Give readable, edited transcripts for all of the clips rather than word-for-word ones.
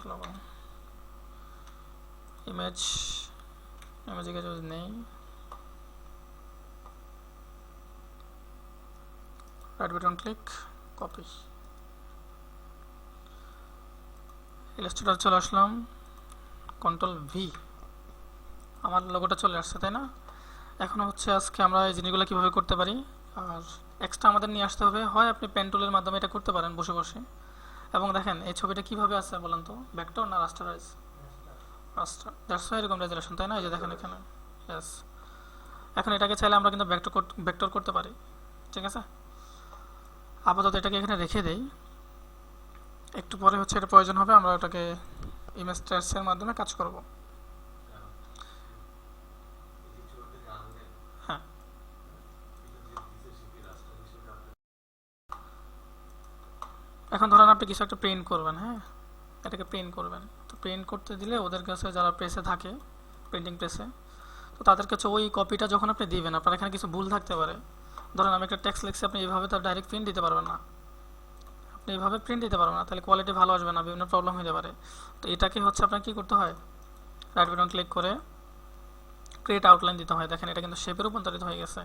global image কে যদি নেই right button click copy Illustrator চলে আসলাম কন্ট্রোল ভি আমার লোগোটা চলে আসছে তাই না এখন হচ্ছে আজকে আমরা এই জিনিসগুলো কিভাবে করতে পারি আর এক্সট্রা আমাদের নিয়ে আসতে হবে হয় আপনি পেন টুলের মাধ্যমে এটা করতে পারেন বসে বসে এবং দেখেন এই ছবিটা কিভাবে আছে বলেন তো ভেক্টর না রাস্টারাইজ রাস্টার দ্যাটস ওয়াই এরকম রেজুলেশন তাই না এই যে দেখেন এখানে यस এখন এটাকে চাইলে আমরা কিন্তু ভেক্টর করতে পারি ঠিক আছে আপাতত এটাকে এখানে রেখে দেই একটু পরে হচ্ছে এটা প্রয়োজন হবে আমরা এটাকে ইমেজ ট্রেসের মাধ্যমে কাজ করব হ্যাঁ এখন ধরেন আপনি কিছু একটা প্রিন্ট করবেন হ্যাঁ এটাকে প্রিন্ট করবেন তো প্রিন্ট করতে দিলে ওদের কাছে যারা প্রেসে থাকে প্রিন্টিং প্রেসে তো তাদের কাছে ওই কপিটা যখন আপনি দিবেন আপনার এখানে কিছু ভুল থাকতে পারে ধরেন আমি একটা টেক্সট লিখছি আপনি এইভাবে তো ডাইরেক্ট প্রিন্ট দিতে পারবেন না আপনি এইভাবে প্রিন্ট দিতে পারবেন না তাহলে কোয়ালিটি ভালো আসবে না বিভিন্ন প্রবলেম হতে পারে তো এটাকে হচ্ছে আপনার কি করতে হয় রাইট বাটন ক্লিক করে ক্রিয়েট আউটলাইন দিতে হয় দেখেন এটা কিন্তু শেপে রূপান্তরিত হয়ে গেছে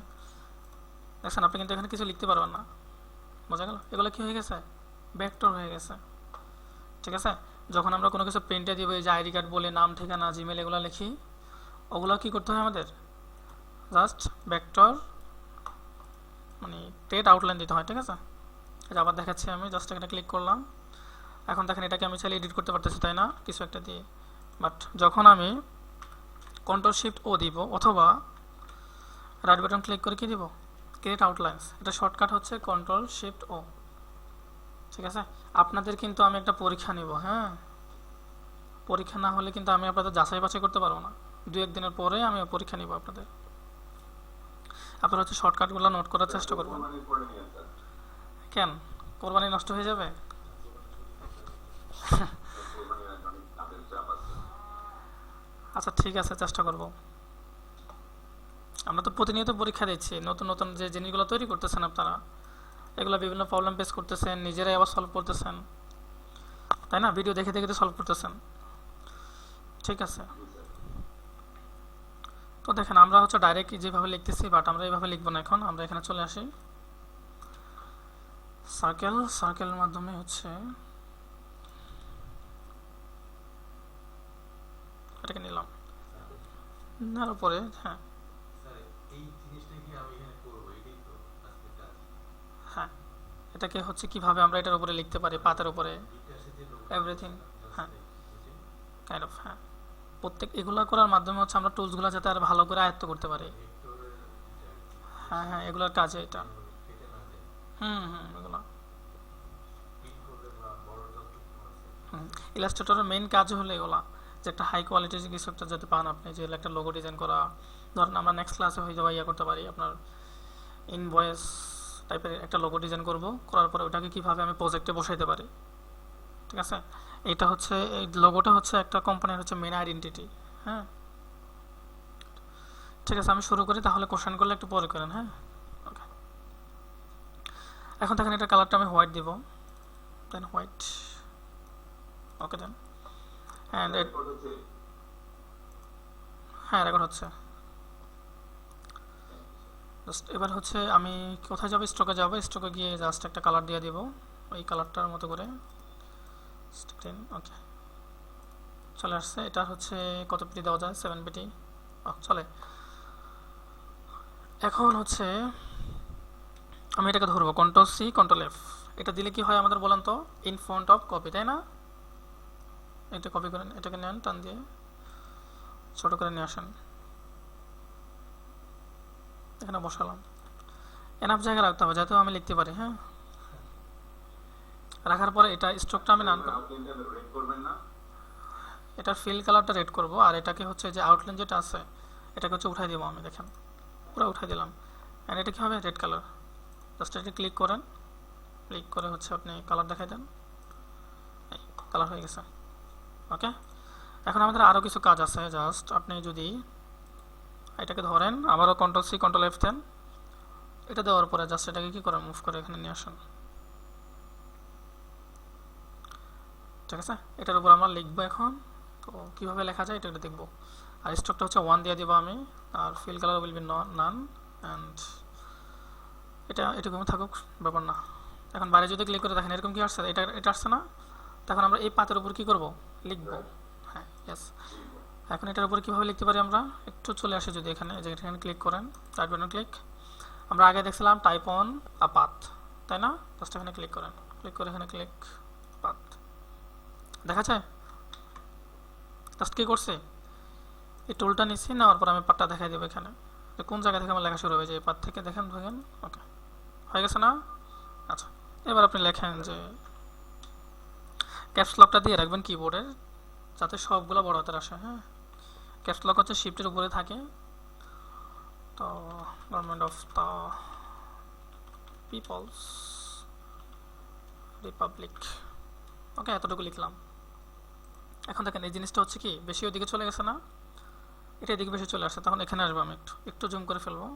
দেখেন আপনি কিন্তু এখানে কিছু লিখতে পারবেন না বোঝা গেল এগুলো কি হয়ে গেছে ভেক্টর হয়ে গেছে ঠিক আছে যখন আমরা কোনো কিছু প্রিন্টে দিব এই যে আইডি কার্ড বলে নাম ঠিকানা জিমেল এগুলো লিখি ওগুলো কি করতে হয় আমাদের জাস্ট ভেক্টর মানে টেক্সট আউটলাইন দিতে হয় ঠিক আছে এটা আবার দেখাচ্ছি আমি জাস্ট এখানে ক্লিক করলাম এখন দেখেন এটাকে আমি চাইলে এডিট করতে পারতেছি তাই না কিছু একটা দিয়ে বাট যখন আমি কন্ট্রোল শিফট ও দিব অথবা রাইট বাটন ক্লিক করে কি দিব ক্রিয়েট আউটলাইন্স এটা শর্টকাট হচ্ছে কন্ট্রোল শিফট ও ঠিক আছে আপনাদের কিন্তু আমি একটা পরীক্ষা নিব হ্যাঁ পরীক্ষা না হলে কিন্তু আমি আপনাদের যাচাই বাছাই করতে পারবো না দু এক দিনের পরে আমি পরীক্ষা নিব আপনাদের আপনারা হচ্ছে শর্টকাটগুলো নোট করার চেষ্টা করবেন কেন কোরবানি নষ্ট হয়ে যাবে আচ্ছা ঠিক আছে চেষ্টা করব আমরা তো প্রতিনিয়ত পরীক্ষা দিচ্ছি নতুন নতুন যে জিনিসগুলো তৈরি করতেছেন আপনারা এগুলো বিভিন্ন প্রবলেম ফেস করতেছেন নিজেরাই আবার সলভ করতেছেন তাই না ভিডিও দেখে দেখে সলভ করতেছেন ঠিক আছে তো দেখেন আমরা হচ্ছে ডাইরেক্ট যেভাবে লিখতেছি বাট আমরা এইভাবে লিখবো না এখন আমরা এখানে চলে আসি সার্কেলের মাধ্যমে হচ্ছে এটাকে নিলাম নেওয়ার পরে হ্যাঁ হ্যাঁ এটাকে হচ্ছে কিভাবে আমরা এটার উপরে লিখতে পারি পাতার উপরে এভরিথিং হ্যাঁ কাইন্ড অফ হ্যাঁ প্রত্যেক এগুলো করার মাধ্যমে হচ্ছে আমরা টুলসগুলো যাতে আর ভালো করে আয়ত্ত করতে পারি হ্যাঁ হ্যাঁ এগুলোর কাজে এটা এগুলো ইলাস্ট্রেটরের মেইন কাজ হলো এগুলা যে একটা হাই কোয়ালিটির কিছু একটা যাতে পান আপনি যে একটা লোগো ডিজাইন করা ধরেন আমরা নেক্সট ক্লাসে হয়ে যাওয়া ইয়া করতে পারি আপনার ইনভয়েস টাইপের একটা লোগো ডিজাইন করব করার পরে ওটাকে কিভাবে আমি প্রজেক্টে বসাইতে পারি ঠিক আছে এটা হচ্ছে এই লোগোটা হচ্ছে একটা কোম্পানির হচ্ছে মেইন আইডেন্টিটি হ্যাঁ ঠিক আছে আমি শুরু করি তাহলে কোশ্চেন করলে একটু পরে করেন হ্যাঁ ওকে এখন দেখেন এটা কালারটা আমি হোয়াইট দিব দেন হোয়াইট ওকে দেন অ্যান্ড হ্যাঁ রেকর্ড হচ্ছে জাস্ট এবার হচ্ছে আমি কোথায় যাবো স্ট্রোকে গিয়ে জাস্ট একটা কালার দিয়ে দিব ওই কালারটার মতো করে ওকে চলে আসছে এটা হচ্ছে কত পিটি দেওয়া যায় 7 পিটি চলে এখন হচ্ছে আমি এটাকে ধরবো কন্ট্রোল সি কন্ট্রোল এফ এটা দিলে কি হয় আমাদের বলেন তো ইন ফ্রন্ট অফ কপি তাই না এটা কপি করেন এটাকে নেন টান দিয়ে ছোট করে নিয়ে আসেন এখানে বসালাম এনাফ জায়গা রাখতে হবে যাতে আমি লিখতে পারি হ্যাঁ রাখার পরে এটা স্ট্রোকটা আমি নাম এটা ফিল কালারটা রেড করব আর এটাকে হচ্ছে যে আউটলাইন যেটা আছে এটাকে হচ্ছে উঠাই দিব আমি দেখেন পুরো উঠাই দিলাম এন্ড এটা কি হবে রেড কালার জাস্ট এটা ক্লিক করেন ক্লিক করে হচ্ছে আপনি কালার দেখাই দেন এই কালার হয়ে গেছে ওকে এখন আমাদের আরো কিছু কাজ আছে জাস্ট আপনি যদি এটাকে ধরেন আবারও কন্ট্রোল সি কন্ট্রোল এফ দেন এটা দেওয়ার পরে জাস্ট এটাকে কি করেন মুভ করে এখানে নিয়ে আসেন ঠিক আছে, এটার উপর আমরা লিখবো এখন। তো কীভাবে লেখা যায় এটা দেখবো। আর স্টকটা হচ্ছে 1 দিয়ে দিব আমি, আর fill colour will be none, and এটা এটুকু থাকুক, ব্যাপার না। এখন বাইরে যদি ক্লিক করে দেখেন এরকম কি আসছে, এটা আসছে না। তখন আমরা এই পাতের উপর কি করব, লিখব। হ্যাঁ, ইয়েস। এখন এটার উপর কীভাবে লিখতে পারি আমরা, একটু চলে আসি যদি এখানে, যে এখানে ক্লিক করেন, রাইট বাটন ক্লিক। আমরা আগে দেখছিলাম টাইপ অন আ পাথ, তাই না? জাস্ট এখানে ক্লিক করেন, ক্লিক করে এখানে ক্লিক পাথ, দেখা যায়। জাস্ট কী করছে, এই টুলটা নিচ্ছি, নেওয়ার পর আমি পাথটা দেখাই দেবো এখানে, যে কোন জায়গা থেকে আমার লেখা শুরু হয়েছে, এই পাথ থেকে দেখেন। ওকে, হয়ে গেছে না? আচ্ছা, এবার আপনি লেখেন যে ক্যাপস লকটা দিয়ে রাখবেন কিবোর্ডে, যাতে সবগুলো বড় হাতের আসে। হ্যাঁ, ক্যাপস লক হচ্ছে শিফটের উপরে থাকে। তো government of the people's republic, okay, এতটুকু লিখলাম। এখন দেখেন এই জিনিসটা হচ্ছে কি, বেশি ওদিকে চলে গেছে না, এটা এদিকে বেশি চলে আসছে। তখন এখানে আসবো আমি, একটু জুম করে ফেলবো।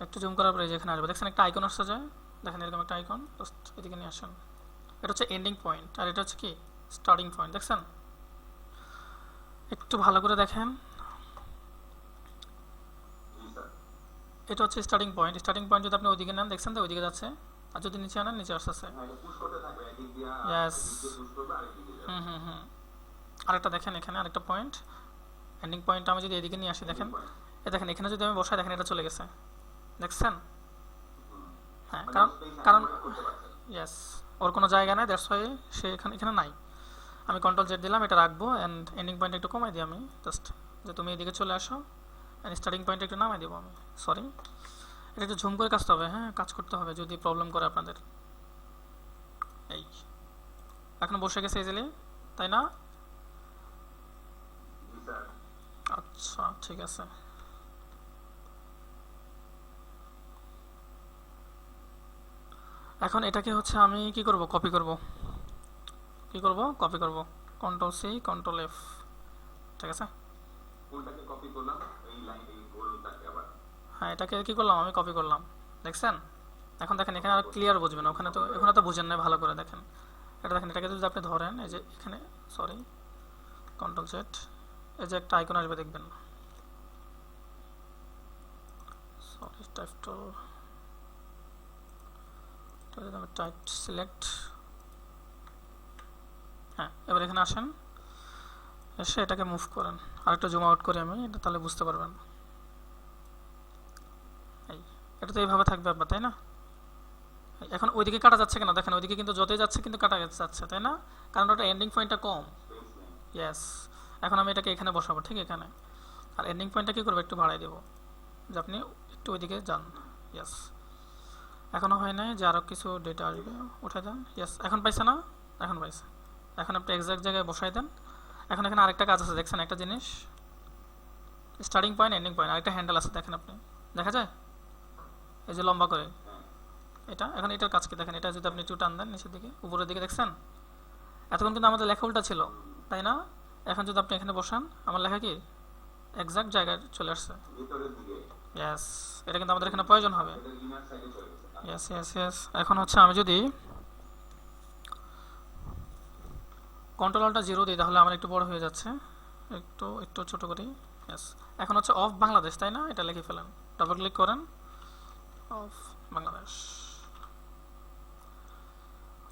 একটু জুম করার পরে এখানে আসবো, দেখছেন একটা আইকন আসছে যায়, দেখেন এরকম একটা আইকন, জাস্ট এদিকে নিয়ে আসেন। এটা হচ্ছে এন্ডিং পয়েন্ট, আর এটা হচ্ছে কি স্টার্টিং পয়েন্ট, দেখছেন? একটু ভালো করে দেখেন, এটা হচ্ছে স্টার্টিং পয়েন্ট। স্টার্টিং পয়েন্ট যদি আপনি ওইদিকে নেন, দেখছেন তো ওইদিকে যাচ্ছে, আর যদি নিচে আনেন নিচে আসতেছে। ইয়েস, আরেকটা দেখেন এখানে আরেকটা পয়েন্ট, এন্ডিং পয়েন্ট। আমি যদি এদিকে নিয়ে আসি, দেখেন দেখেন এখানে যদি আমি বসাই, দেখেন এটা চলে গেছে, দেখছেন? হ্যাঁ, কারণ কারণ ইয়েস, ওর কোনো জায়গা নেই, দ্যাটস ওয়াই সে এখানে নাই। আমি কন্ট্রোল জেড দিলাম, এটা রাখবো, অ্যান্ড এন্ডিং পয়েন্ট একটু কমাই দিই আমি, জাস্ট যে তুমি এদিকে চলে আসো, অ্যান্ড স্টার্টিং পয়েন্ট একটু নামাই দেবো আমি। সরি, এটা একটু ঝুম করে কাজতে হবে, হ্যাঁ, কাজ করতে হবে যদি প্রবলেম করে আপনাদের। এই এখন বসে গেছে ইজিলি, তাই না? আচ্ছা, ঠিক আছে। এখন এটাকে হচ্ছে আমি কি করব, কপি করব। কি করব, কপি করব, কন্ট্রোল সি কন্ট্রোল এফ, ঠিক আছে। কোনটাকে কপি করলাম, এই লাইন এই গোলটাকে আবার, হ্যাঁ, এটাকে কি করলাম, আমি কপি করলাম, দেখছেন? এখন দেখেন এখানে আর ক্লিয়ার বুঝবেন, ওখানে তো বুঝেন না, ভালো করে দেখেন। এটা দেখেন, এটাকে যদি আপনি ধরেন, এই যে এখানে, সরি, কন্ট্রোল জেড, এই যে একটা আইকন আসবে দেখবেন, sorry, type to type select. হ্যাঁ, এবার এখানে আসেন, এসে এটাকে মুভ করেন, আর একটু জুম আউট করি আমি, এটা তাহলে বুঝতে পারবেন। এই এটা তো এইভাবে থাকবে আপনার, তাই না? এখন ওইদিকে কাটা যাচ্ছে কেন, দেখেন ওইদিকে কিন্তু যতই যাচ্ছে কিন্তু কাটা যাচ্ছে, তাই না? কারণ ওটা এন্ডিং পয়েন্টটা কম। ইয়েস, এখন আমি এটাকে এখানে বসাবো, ঠিক এখানে, আর এন্ডিং পয়েন্টটা কী করবো, একটু বাড়াই দেবো, যে আপনি একটু ওইদিকে যান। ইয়েস, এখনও হয় নাই, যে আরও কিছু ডেটা আসবে, উঠে দেন। ইয়েস, এখন পাইছে না? এখন পাইছে। এখন আপনি এক্সাক্ট জায়গায় বসাই দেন। এখন এখানে আরেকটা কাজ আছে, দেখছেন একটা জিনিস, স্টার্টিং পয়েন্ট এন্ডিং পয়েন্ট, আরেকটা হ্যান্ডেল আছে, দেখেন আপনি, দেখা যায় এই যে লম্বা করে এটা। এখন এটার কাজ কি দেখেন, এটা যদি আপনি একটু টান দেন নিচের দিকে, উপরের দিকে, দেখছেন? এতক্ষণ কিন্তু আমাদের লেখা উল্টা ছিল, তাই না? এখন যদি আপনি এখানে বসান, আমার লেখা কি এক্সাক্ট জায়গায় চলে আসছে। ইয়েস, এটা কিন্তু আমাদের এখানে প্রয়োজন হবে। Yes yes yes. এখন হচ্ছে আমি যদি কন্ট্রোলটা 0 দিই, তাহলে আমার একটু বড় হয়ে যাচ্ছে, একটু একটু ছোট করি। ইয়েস, এখন হচ্ছে অফ বাংলাদেশ, তাই না? এটা লিখে ফেলেন, ডাবল ক্লিক করেন, অফ বাংলাদেশ।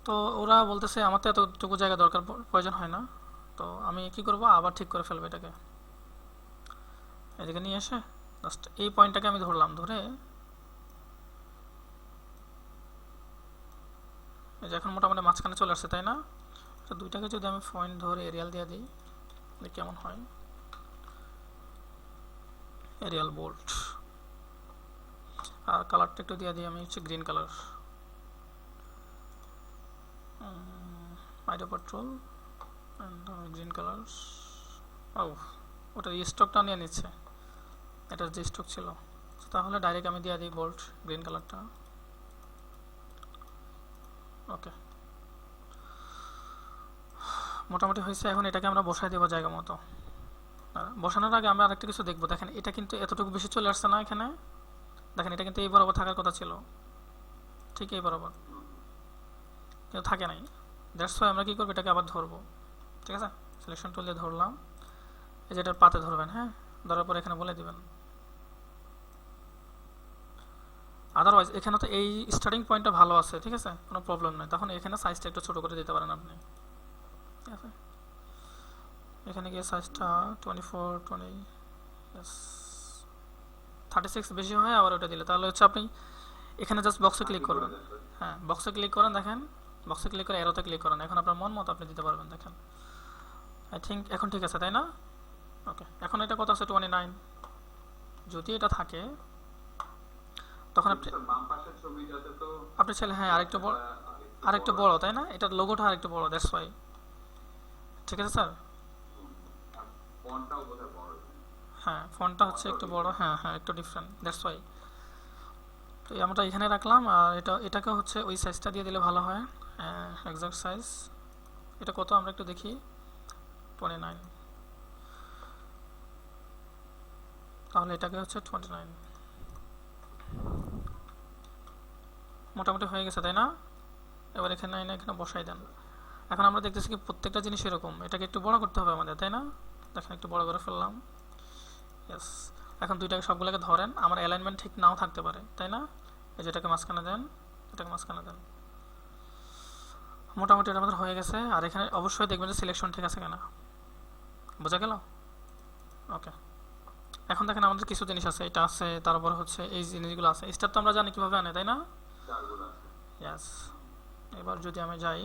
তো ওরা বলতেছে আমার তো এতটুকু জায়গা দরকার, প্রয়োজন হয় না। তো আমি কি করব, আবার ঠিক করে ফেলবো এটাকে, এদিকে নিয়ে এসে জাস্ট এই পয়েন্টটাকে আমি ধরলাম, ধরে এই যে এখন মোটামুটি মাঝখানে চলে আসছে, তাই না? তো দুইটাকে যদি আমি পয়েন্ট ধরে এরিয়াল দিয়ে দিই, কেমন হয়, এরিয়াল বোল্ট, আর কালারটা একটু দিয়ে দিই আমি হচ্ছে গ্রিন কালার, আইডো পেট্রোল অ্যান্ড গ্রিন কালার। ও, ওটা স্টকটা নিয়ে নিচ্ছে, এটার যে স্টক ছিল, তাহলে ডাইরেক্ট আমি দিয়ে দিই বোল্ট গ্রিন কালারটা। ওকে, মোটামুটি হয়েছে। এখন এটাকে আমরা বসাই দেবো জায়গা মতো। বসানোর আগে আমরা আরেকটা কিছু দেখবো, দেখেন এটা কিন্তু এতটুকু বেশি চলে আসছে না এখানে, দেখেন এটা কিন্তু এই বরাবর থাকার কথা ছিল, ঠিক এই বরাবর, কিন্তু থাকে নাই। দ্যাটস ওয়াই আমরা কী করবো, এটাকে আবার ধরবো। ঠিক আছে, সিলেকশন টুল দিয়ে ধরলাম, এই যেটার পাতে ধরবেন, হ্যাঁ, ধরার পর এখানে বলে দিবেন। আদারওয়াইজ এখানে তো এই স্টার্টিং পয়েন্টটা ভালো আছে, ঠিক আছে, কোনো প্রবলেম নেই, তখন এখানে সাইজটা একটু ছোটো করে দিতে পারেন আপনি। ঠিক আছে, এখানে গিয়ে সাইজটা 24 20 36 বেশি হয় আবার ওটা দিলে, তাহলে হচ্ছে আপনি এখানে জাস্ট বক্সে ক্লিক করবেন। হ্যাঁ, বক্সে ক্লিক করেন, দেখেন বক্সে ক্লিক করে এরোতে ক্লিক করেন, এখন আপনার মন মতো আপনি দিতে পারবেন। দেখেন আই থিঙ্ক এখন ঠিক আছে, তাই না? ওকে, এখন এটা কত আছে, 29। যদি এটা থাকে তখন আপনি বাম পাশের ছবিটাতে তো আপনি চাইলে, হ্যাঁ, আরেকটু বড়, তাই না? এটার লোগোটা আরেকটু বড়, দ্যাটস ওয়াই। ঠিক আছে স্যার, ফন্টটাও বোধহয় বড়। হ্যাঁ, ফন্টটা হচ্ছে একটু বড়, হ্যাঁ হ্যাঁ, একটু ডিফারেন্ট, দ্যাটস ওয়াই। তো আমরা এখানে রাখলাম, আর এটাকে হচ্ছে ওই সাইজটা দিয়ে দিলে ভালো হয়, এক্সাক্ট সাইজ। এটা কত আমরা একটু দেখি, 29, তাহলে এটাকে হচ্ছে 29 মোটামুটি হয়ে গেছে, তাই না? এবার এখানে এখানে বসাই দেন। এখন আমরা দেখতেছি কি প্রত্যেকটা জিনিস এরকম, এটাকে একটু বড় করতে হবে আমাদের, তাই না? দেখেন একটু বড় করে ফেললাম, ইয়েস। এখন দুইটাকে সবগুলোকে ধরেন, আমার অ্যালাইনমেন্ট ঠিক নাও থাকতে পারে, তাই না? এই যেটাকে মাঝখানে দেন, এটাকে মাঝখানে দেন, মোটামুটি এটা আমাদের হয়ে গেছে। আর এখানে অবশ্যই দেখবেন যে সিলেকশন ঠিক আছে কিনা, বোঝা গেল? ওকে, এখন দেখেন আমাদের কিছু জিনিস আছে, এটা আছে, তারপর হচ্ছে এই জিনিসগুলো আছে। স্টার তো আমরা জানি কিভাবে আনে, তাই না? ইয়েস। এবার যদি আমি যাই,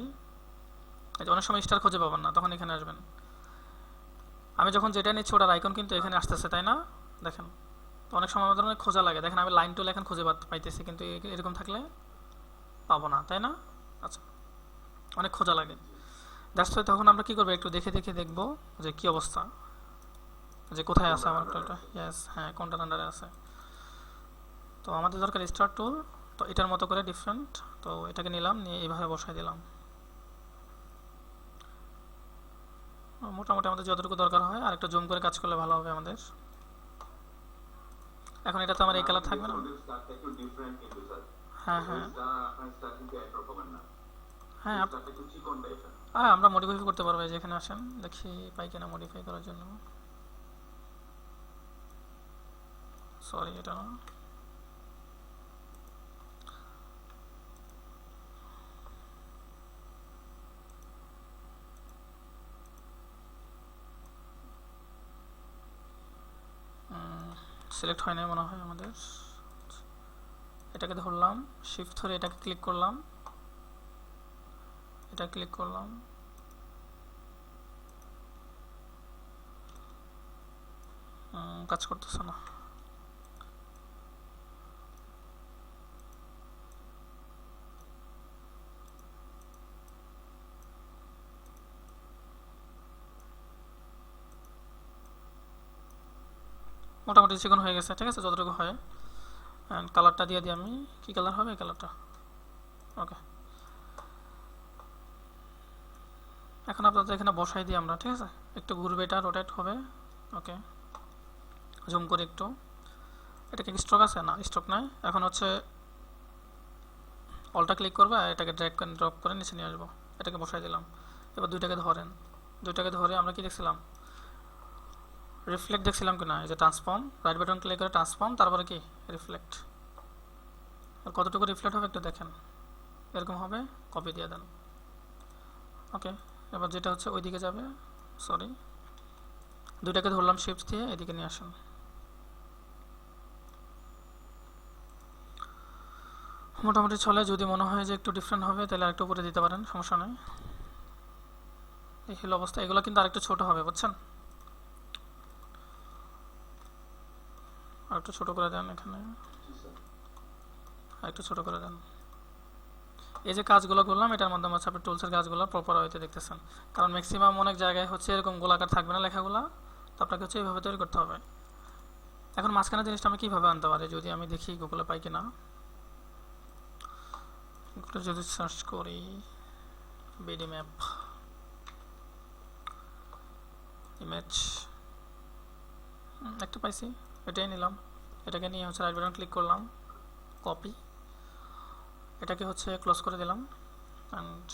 অনেক সময় স্টার খুঁজে পাবেন না, তখন এখানে আসবেন। আমি যখন যেটা নিচ্ছি ওটার আইকন কিন্তু এখানে আসতেছে, তাই না? দেখেন, তো অনেক সময় আমাদের অনেক খোঁজা লাগে। দেখেন আমি লাইন টুল এখন খুঁজে পাইতেছি, কিন্তু এরকম থাকলে পাবো না, তাই না? আচ্ছা, অনেক খোঁজা লাগে। দ্যাটস ওয়াই তখন আমরা কি করবো, একটু দেখে দেখে দেখবো যে কি অবস্থা, যে কোথায় আছে আমার একটা, ইয়েস, হ্যাঁ, কোনটার আন্ডারে আছে। তো আমাদের দরকার স্টার টুল, তো এটার মতো করে ডিফারেন্ট, তো এটাকে নিলাম, নিয়ে এইভাবে বসাই দিলাম। মোটামুটি আমাদের যতটুকু দরকার হয়, আর একটু জুম করে কাজ করলে ভালো হবে আমাদের। এখন এটা তো আমার এই কালার থাকবে না, একটু ডিফারেন্ট কিন্তু স্যার। হ্যাঁ হ্যাঁ আপনার স্টার কিন্তু এক রকমের না। হ্যাঁ, স্টারটা একটু চিকন টাইপের। হ্যাঁ, আমরা মডিফাই করতে পারবো, যেখানে আসেন দেখি পাই কিনা মডিফাই করার জন্য। সরি, এটা না, সিলেক্ট হয় না মনে হয় আমাদের। এটাকে ধরলাম, শিফট ধরে এটাকে ক্লিক করলাম, এটা ক্লিক করলাম, কাজ করতেছে না। মোটামুটি চিকন হয়ে গেছে, ঠিক আছে, যতটুকু হয়। অ্যান্ড কালারটা দিয়ে দিই আমি, কী কালার হবে এই কালারটা? ওকে, এখন আপনাদের এখানে বসাই দিই আমরা, ঠিক আছে, একটু ঘুরবে, এটা রোটেট হবে। ওকে, জুম করে একটু, এটা কি স্ট্রোক আছে? না, স্ট্রোক নাই। এখন হচ্ছে অলটা ক্লিক করবে, আর এটাকে ড্র্যাগ করে ড্রপ করে নিচে নিয়ে আসবো, এটাকে বসাই দিলাম। এবার দুইটাকে ধরেন, দুইটাকে ধরে আমরা কি দেখছিলাম, রিফ্লেক্ট দেখছিলাম কিনা, এই যে ট্রান্সফর্ম, রাইট বাটন ক্লিক করে ট্রান্সফর্ম, তারপরে কি রিফ্লেক্ট। আর কতটুকু রিফ্লেক্ট হবে একটু দেখেন, এরকম হবে, কপি দিয়ে দেন। ওকে, এবার যেটা হচ্ছে ওই দিকে যাবে, সরি, দুইটাকে ধরলাম শিফট দিয়ে, এদিকে নিয়ে আসেন। মোটামুটি চলে, যদি মনে হয় যে একটু ডিফারেন্ট হবে তাহলে আরেকটু উপরে দিতে পারেন, সমস্যা নেই। এই হলো অবস্থা, এগুলো কিন্তু আরেকটু ছোট হবে, বুঝছেন? আরেকটু ছোট করে দেন, এখানে আরেকটু ছোট করে দেন। এই যে কাজগুলো করলাম, এটার মাধ্যমে হচ্ছে আপনি টুলসের কাজগুলো প্রপার হইতে দেখতেছেন, কারণ ম্যাক্সিমাম অনেক জায়গায় হচ্ছে এরকম গোলাকার থাকবে না লেখাগুলো, তো আপনাকে হচ্ছে এইভাবে তৈরি করতে হবে। এখন মাঝখানে জিনিসটা আমি কীভাবে আনতে পারি, যদি আমি দেখি গুগলে পাই কিনা, গুগলে যদি সার্চ করি বিডি ম্যাপ ইমেজ, একটা পাইছি, এটাই নিলাম। এটাকে নিয়ে হচ্ছে রাইট বাটন ক্লিক করলাম, কপি, এটাকে হচ্ছে ক্লোজ করে দিলাম, অ্যান্ড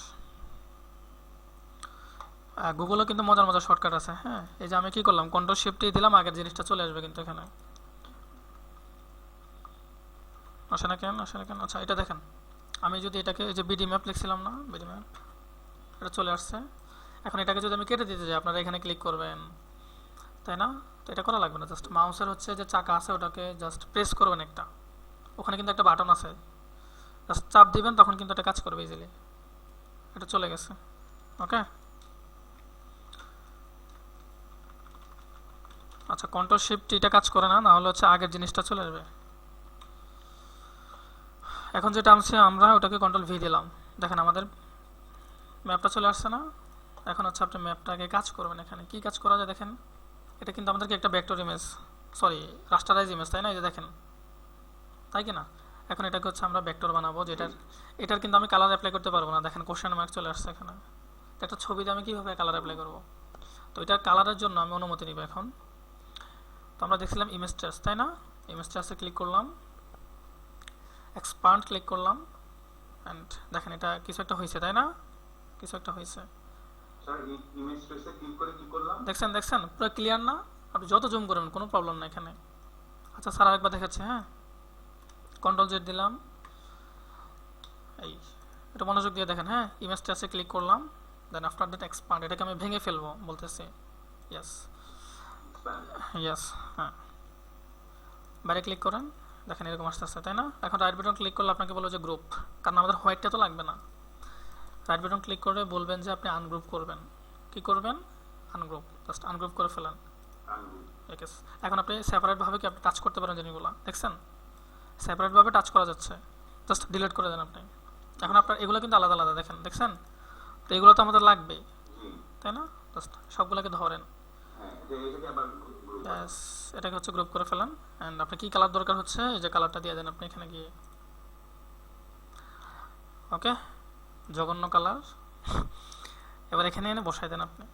গুগলও কিন্তু মজার মজার শর্টকাট আছে। হ্যাঁ, এই যে আমি কি করলাম, কন্ট্রোল শিফট দিলাম, আগের জিনিসটা চলে আসবে কিন্তু এখানে। আসে না কেন, আসে না কেন? আচ্ছা এটা দেখেন, আমি যদি এটাকে এই যে বিডি ম্যাপ লিখছিলাম না, বিডি ম্যাপ, এটা চলে আসছে। এখন এটাকে যদি আমি কেটে দিতে যাই, আপনারা এখানে ক্লিক করবেন, তাই না? তো এটা করা লাগবে না, জাস্ট মাউসের হচ্ছে যে চাকা আছে ওটাকে জাস্ট প্রেস করবেন একটা, ওখানে কিন্তু একটা বাটন আছে, জাস্ট চাপ দিবেন, তখন কিন্তু এটা কাজ করবে ইজিলি। এটা চলে গেছে। ওকে, আচ্ছা কন্ট্রোল শিফট এটা কাজ করে না, না হলে হচ্ছে আগের জিনিসটা চলে আসবে। এখন যেটা আছে আমরা ওটাকে কন্ট্রোল ভি দিলাম, দেখেন আমাদের ম্যাপটা চলে আসছে না? এখন হচ্ছে আপনি ম্যাপটাকে কাজ করবেন, এখানে কি কাজ করা যায় দেখেন। এটা কিন্তু আমাদেরকে একটা vector image, sorry rasterise image, তাই না? এই যে দেখেন, তাই কি না? এখন এটাকে হচ্ছে আমরা ভেক্টর বানাবো, এটার কিন্তু আমি কালার অ্যাপ্লাই করতে পারবো না, দেখেন কোশ্চেন মার্ক চলে আসছে এখানে। তো একটা ছবিতে আমি কিভাবে কালার অ্যাপ্লাই করব? তো এটার কালারের জন্য আমি অনুমতি নিব এখন। তো আমরা দেখছিলাম ইমেজ ট্রেস, তাই না? ইমেজ ট্রেসে ক্লিক করলাম, এক্সপান্ড ক্লিক করলাম, অ্যান্ড দেখেন এটা কিছু একটা হয়েছে, তাই না? কিছু একটা হয়েছে, স্যার এই ইমেজ ট্রেসে ক্লিক করে কি করলাম? দেখছেন দেখছেন পুরো ক্লিয়ার না? আপনি যত জুম করবেন কোনো প্রবলেম না এখানে। আচ্ছা স্যার আরেকবার দেখাচ্ছে, হ্যাঁ, কন্ট্রোল জেড দিলাম, এই এটা মনোযোগ দিয়ে দেখেন, হ্যাঁ, ইমেজ ট্রেসে ক্লিক করলাম, দেন আফটার দ্যাট এক্সপান্ড, এটাকে আমি ভেঙে ফেলবো বলতেছি, ইয়েস ইয়েস, হ্যাঁ, বাইরে ক্লিক করেন, দেখেন এরকম আসতেছে, তাই না? এখন রাইট বাটন ক্লিক করলে আপনাকে বলবো যে গ্রুপ, কারণ আমাদের হোয়াইটটা তো লাগবে না। রাইট বাটন ক্লিক করে বলবেন যে আপনি আনগ্রুপ করবেন, কি করবেন? আনগ্রুপ, জাস্ট আনগ্রুপ করে ফেলেন। এখন আপনি সেপারেটভাবে কি আপনি টাচ করতে পারেন জিনিসগুলো, দেখছেন সেপারেটভাবে টাচ করা যাচ্ছে, জাস্ট ডিলিট করে দেন আপনি। এখন আপনার এগুলো কিন্তু আলাদা আলাদা, দেখেন দেখছেন, তো এগুলো তো আমাদের লাগবে, তাই না? জাস্ট সবগুলোকে ধরেন, ব্যাস এটাকে হচ্ছে গ্রুপ করে ফেলেন। অ্যান্ড আপনার কী কালার দরকার হচ্ছে, এই যে কালারটা দিয়ে দেন আপনি এখানে গিয়ে। ওকে, জঘন্য কালার, এবার এখানে এনে বসাই দেন আপনি।